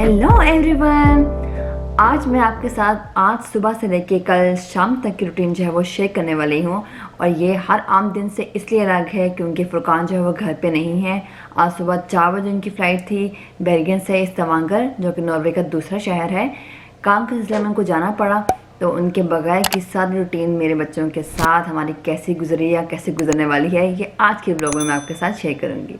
Hello everyone. आज मैं आपके साथ आज सुबह से लेके कल शाम तक की रूटीन जो है वो शेयर करने वाली हूँ। और ये हर आम दिन से इसलिए अलग है क्योंकि फुरकान जो है वो घर पे नहीं है। आज सुबह 4 बजे उनकी फ़्लाइट थी बेर्गेन से स्टावांगर, जो कि नॉर्वे का दूसरा शहर है। काम के सिलसिले में उनको जाना पड़ा, तो उनके बगैर की सारी रूटीन मेरे बच्चों के साथ हमारी कैसी गुजरी या कैसे गुजरने वाली है, ये आज के ब्लॉग में मैं आपके साथ शेयर करूँगी।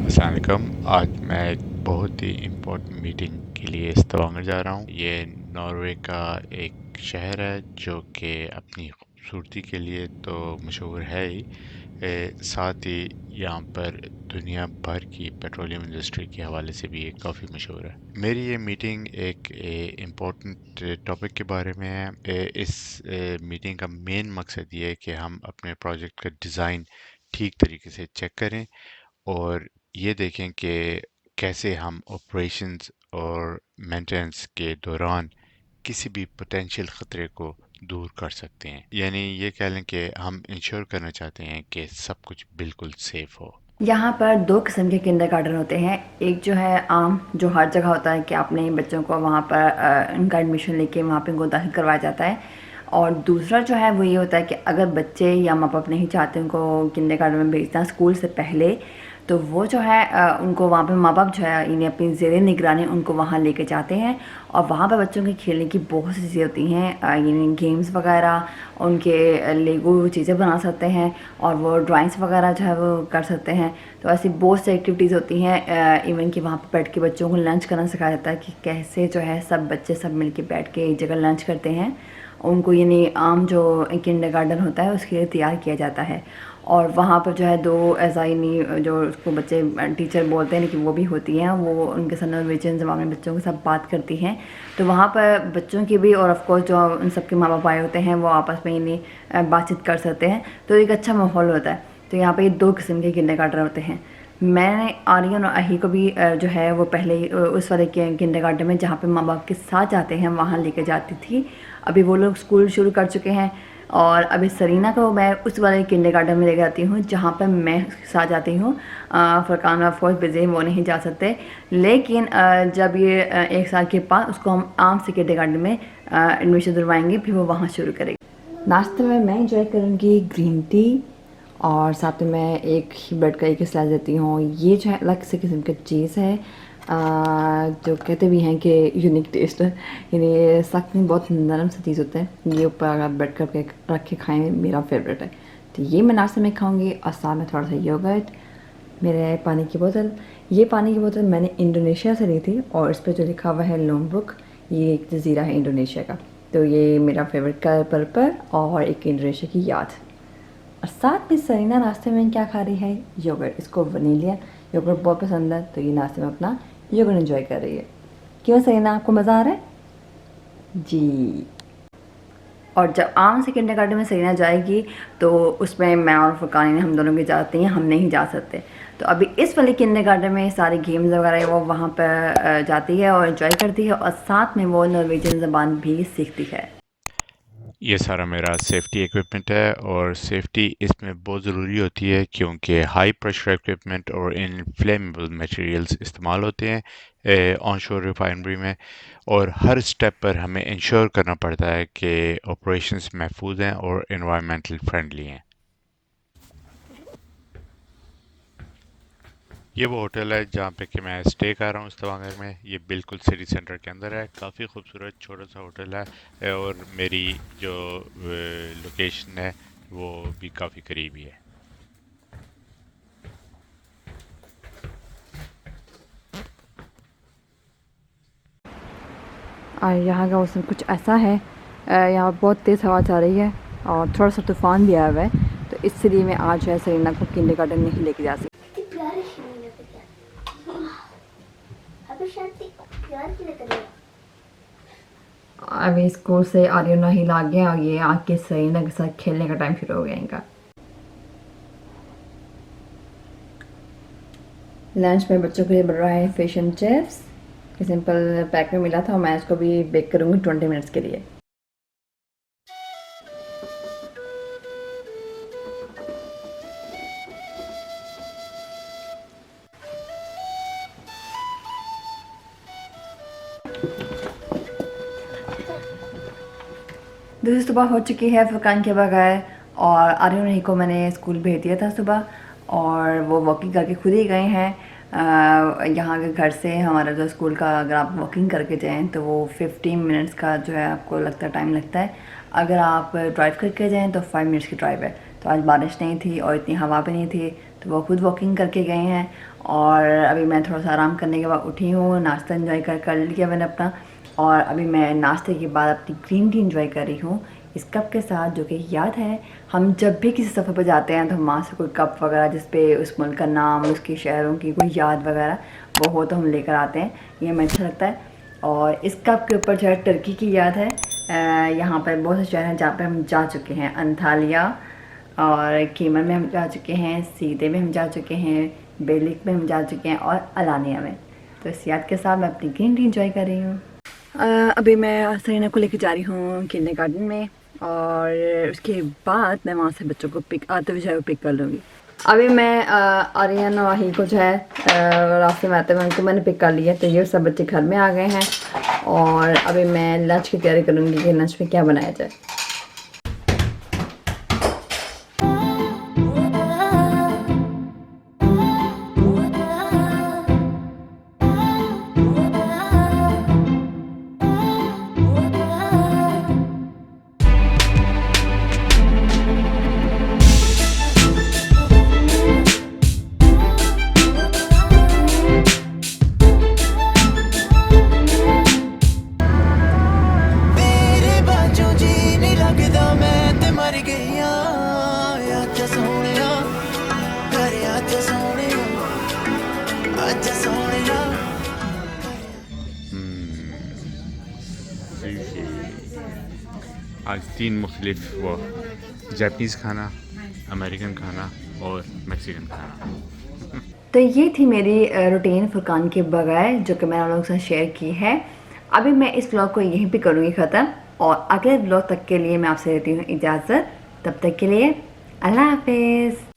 अस्सलाम वालेकुम। आज मैं एक बहुत ही इम्पोर्टेंट मीटिंग के लिए इस्तांबुल जा रहा हूँ। ये नॉर्वे का एक शहर है जो कि अपनी खूबसूरती के लिए तो मशहूर है ही, साथ ही यहाँ पर दुनिया भर की पेट्रोलियम इंडस्ट्री के हवाले से भी ये काफ़ी मशहूर है। मेरी ये मीटिंग एक इम्पोर्टेंट टॉपिक के बारे में है। इस मीटिंग का मेन मकसद ये है कि हम अपने प्रोजेक्ट का डिज़ाइन ठीक तरीके से चेक करें और ये देखें कि कैसे हम ऑपरेशंस और मेंटेनेंस के दौरान किसी भी पोटेंशियल ख़तरे को दूर कर सकते हैं। यानी ये कह लें कि हम इंश्योर करना चाहते हैं कि सब कुछ बिल्कुल सेफ हो। यहाँ पर 2 किस्म के किंडरगार्टन होते हैं। एक जो है आम, जो हर जगह होता है कि अपने बच्चों को वहाँ पर उनका एडमिशन लेके वहाँ पे उनको दाखिल करवाया जाता है। और दूसरा जो है वो ये होता है कि अगर बच्चे या माँ बाप नहीं चाहते उनको किंडरगार्टन में भेजना स्कूल से पहले, तो वो जो है उनको वहाँ पे माँ बाप जो है इन्हें अपनी ज़ेरे निगरानी उनको वहाँ लेके जाते हैं। और वहाँ पे बच्चों के खेलने की बहुत सी चीज़ें होती हैं, यानी गेम्स वगैरह, उनके लेगो चीज़ें बना सकते हैं और वो ड्राइंग्स वगैरह जो है वो कर सकते हैं। तो ऐसी बहुत सी एक्टिविटीज़ होती हैं। इवन कि वहाँ पे बैठ के बच्चों को लंच करना सिखाया जाता है कि कैसे जो है सब बच्चे सब मिल के बैठ के एक जगह लंच करते हैं। उनको यानी आम जो किंडरगार्टन होता है उसके लिए तैयार किया जाता है। और वहाँ पर जो है 2 ऐसा यानी जो उसको बच्चे टीचर बोलते हैं कि वो भी होती हैं, वो उनके साथ नॉर्वेजियन ज़बान में बच्चों के साथ बात करती हैं। तो वहाँ पर बच्चों की भी और ऑफ कोर्स जो उन सबके माँ बाप आए होते हैं वो आपस में यानी बातचीत कर सकते हैं, तो एक अच्छा माहौल होता है। तो यहाँ पे ये 2 किस्म के किंडरगार्टन होते हैं। मैंने आर्यन और अही को भी जो है वो पहले ही उस वाले किंडरगार्टन में जहाँ पे माँ बाप के साथ जाते हैं वहाँ लेके जाती थी। अभी वो लोग स्कूल शुरू कर चुके हैं और अभी सरीना को मैं उस वाले किंडरगार्टन में लेके जाती हूँ जहाँ पर मैं साथ जाती हूँ। फरकान ऑफ कोर्स बिजी वो नहीं जा सकते, लेकिन जब ये 1 साल के बाद उसको हम आम से किंडरगार्टन में एडमिशन दिलवाएंगे, फिर वो वहाँ शुरू करेगी। नाश्ते में मैं इंजॉय करूँगी ग्रीन टी और साथ में मैं एक ही ब्रेड का एक स्लाइस देती हूँ। ये जो है अलग से किस्म का चीज़ है, जो कहते भी हैं कि यूनिक टेस्ट है, यानी सख्त में बहुत नरम सा चीज़ होता है। ये ऊपर अगर ब्रेड करके रख के खाएँ मेरा फेवरेट है। तो ये मैं नाश्ते में खाऊंगी और साथ में थोड़ा सा योगर्ट, मेरे पानी की बोतल। ये पानी की बोतल मैंने इंडोनेशिया से ली थी और इस पर जो लिखा हुआ है लोम्बुक, ये एक जज़ीरा है इंडोनेशिया का। तो ये मेरा फेवरेट कलर पर्पल और एक इंडोनेशिया की याद। और साथ में सरीना नाश्ते में क्या खा रही है, योगर्ट। इसको वनीलिया योगर्ट बहुत पसंद है, तो ये नाश्ते में अपना योगर्ट एंजॉय कर रही है। क्यों सरीना, आपको मज़ा आ रहा है जी? और जब आम से किंडरगार्टन में सरीना जाएगी तो उसमें मैं और फुरकान हम दोनों भी जाते हैं, हम नहीं जा सकते। तो अभी इस वाले किंडरगार्टन में सारे गेम्स वगैरह वो वहाँ पर जाती है और इन्जॉय करती है और साथ में वो नॉर्वेजियन ज़बान भी सीखती है। ये सारा मेरा सेफ्टी इक्विपमेंट है और सेफ्टी इसमें बहुत ज़रूरी होती है क्योंकि हाई प्रेशर इक्विपमेंट और इनफ्लेमेबल मटेरियल्स इस्तेमाल होते हैं ऑनशोर रिफाइनरी में। और हर स्टेप पर हमें इंश्योर करना पड़ता है कि ऑपरेशंस महफूज हैं और इन्वायरमेंटल फ्रेंडली हैं। ये वो होटल है जहाँ पे कि मैं स्टे कर रहा हूँ stavanger में। ये बिल्कुल सिटी सेंटर के अंदर है, काफ़ी खूबसूरत छोटा सा होटल है और मेरी जो लोकेशन है वो भी काफ़ी करीबी है। और यहाँ का मौसम कुछ ऐसा है, यहाँ बहुत तेज़ हवा चल रही है और थोड़ा सा तूफ़ान भी आया हुआ है, तो इसलिए मैं आज जो है सरीना को किंडरगार्टन नहीं लेके जा सकती। अभी स्कूल से आर्यन ही ला गया और ये आके सरीना के साथ खेलने का टाइम शुरू हो गया इनका। लंच में बच्चों के लिए बन रहा है fish and chips. Simple pack में मिला था, मैं इसको भी बेक करूँगी 20 मिनट्स के लिए। दूसरी सुबह हो चुकी है फुरकान के बगैर, और आर्यन नहीं को मैंने स्कूल भेज दिया था सुबह, और वो वॉकिंग करके खुद ही गए हैं। यहाँ के घर से हमारा जो स्कूल का, अगर आप वॉकिंग करके जाएं तो वो 15 मिनट्स का जो है आपको लगता है, टाइम लगता है। अगर आप ड्राइव करके जाएं तो 5 मिनट्स की ड्राइव है। तो आज बारिश नहीं थी और इतनी हवा भी नहीं थी, तो वो खुद वॉकिंग करके गए हैं। और अभी मैं थोड़ा सा आराम करने के बाद उठी हूँ, नाश्ता एंजॉय कर लिया मैंने अपना, और अभी मैं नाश्ते के बाद अपनी ग्रीन टी एंजॉय कर रही हूँ इस कप के साथ, जो कि याद है हम जब भी किसी सफ़र पर जाते हैं तो हम वहाँ से कोई कप वगैरह जिस पे उस मुल्क का नाम, उसके शहरों की कोई याद वगैरह वो हो तो हम लेकर आते हैं। ये हमें अच्छा लगता है। और इस कप के ऊपर जो है टर्की की याद है। यहाँ पर बहुत से शहर हैं जहाँ पर हम जा चुके हैं। अंतालिया और कीमर में हम जा चुके हैं, सीधे में हम जा चुके हैं, बेलिक में हम जा चुके हैं, और अलानिया में। तो इस याद के साथ मैं अपनी ग्रीन टी एंजॉय कर रही हूँ। अभी मैं सरीना को लेकर जा रही हूँ किंडरगार्टन में, और उसके बाद मैं वहाँ से बच्चों को पिक आते हुए पिक कर लूँगी। अभी मैं आर्यन और वाही को जो है रास्ते में आते हुए उनको मैंने पिक कर लिया। तो ये सब बच्चे घर में आ गए हैं, और अभी मैं लंच की तैयारी करूँगी कि लंच में क्या बनाया जाए। आज 3 मुख्तलिफ वो जापानीज़ खाना, अमेरिकन खाना और मैक्सिकन खाना। तो ये थी मेरी रूटीन फुरकान के बगैर, जो कि मैंने आप लोगों के साथ शेयर की है। अभी मैं इस व्लॉग को यहीं पे करूँगी ख़त्म, और अगले व्लॉग तक के लिए मैं आपसे देती हूँ इजाज़त। तब तक के लिए अल्लाह हाफिज़।